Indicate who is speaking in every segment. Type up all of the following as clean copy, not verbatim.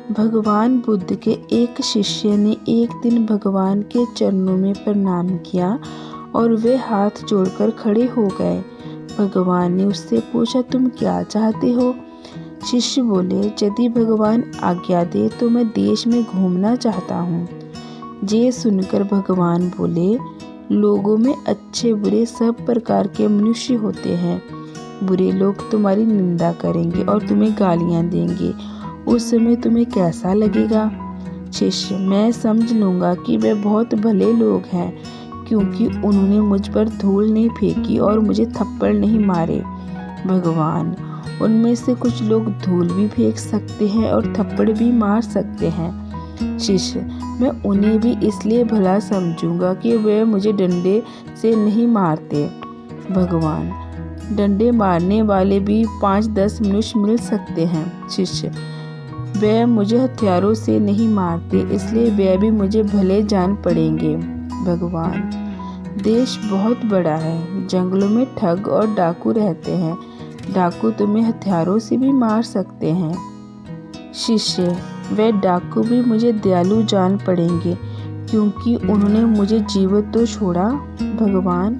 Speaker 1: भगवान बुद्ध के एक शिष्य ने एक दिन भगवान के चरणों में प्रणाम किया और वे हाथ जोड़कर खड़े हो गए। भगवान ने उससे पूछा, तुम क्या चाहते हो? शिष्य बोले, यदि भगवान आज्ञा दे तो मैं देश में घूमना चाहता हूँ। ये सुनकर भगवान बोले, लोगों में अच्छे बुरे सब प्रकार के मनुष्य होते हैं। बुरे लोग तुम्हारी निंदा करेंगे और तुम्हें गालियाँ देंगे। उस समय तुम्हें कैसा लगेगा? शिष्य, मैं समझ लूँगा कि वे बहुत भले लोग हैं, क्योंकि उन्होंने मुझ पर धूल नहीं फेंकी और मुझे थप्पड़ नहीं मारे। भगवान, उनमें से कुछ लोग धूल भी फेंक सकते हैं और थप्पड़ भी मार सकते हैं। शिष्य, मैं उन्हें भी इसलिए भला समझूंगा कि वे मुझे डंडे से नहीं मारते। भगवान, डंडे मारने वाले भी 5-10 मनुष्य मिल सकते हैं। शिष्य, वे मुझे हथियारों से नहीं मारते, इसलिए वे भी मुझे भले जान पड़ेंगे। भगवान, देश बहुत बड़ा है, जंगलों में ठग और डाकू रहते हैं। डाकू तुम्हें हथियारों से भी मार सकते हैं। शिष्य, वे डाकू भी मुझे दयालु जान पड़ेंगे, क्योंकि उन्होंने मुझे जीवित तो छोड़ा। भगवान,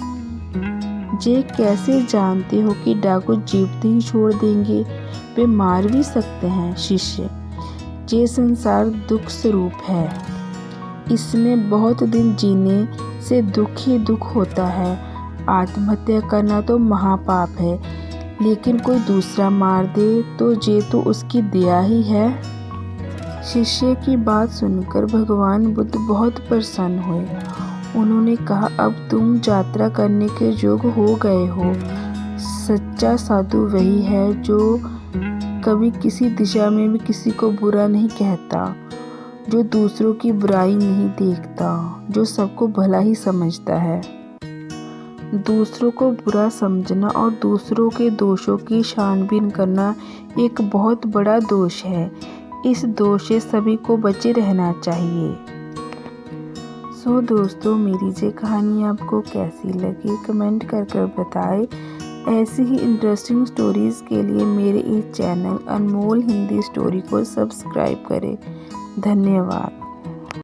Speaker 1: ये कैसे जानते हो कि डाकू जीवित ही छोड़ देंगे? वे मार भी सकते हैं। शिष्य, ये संसार दुख स्वरूप है, इसमें बहुत दिन जीने से दुख ही दुख होता है। आत्महत्या करना तो महापाप है, लेकिन कोई दूसरा मार दे तो ये तो उसकी दया ही है। शिष्य की बात सुनकर भगवान बुद्ध बहुत प्रसन्न हुए। उन्होंने कहा, अब तुम यात्रा करने के योग्य हो गए हो। सच्चा साधु वही है जो कभी किसी दिशा में भी किसी को बुरा नहीं कहता, जो दूसरों की बुराई नहीं देखता, जो सबको भला ही समझता है। दूसरों को बुरा समझना और दूसरों के दोषों की छानबीन करना एक बहुत बड़ा दोष है। इस दोष से सभी को बचे रहना चाहिए। दोस्तों, मेरी ये कहानी आपको कैसी लगी कमेंट कर बताएं। ऐसी ही इंटरेस्टिंग स्टोरीज़ के लिए मेरे इस चैनल अनमोल हिंदी स्टोरी को सब्सक्राइब करें। धन्यवाद।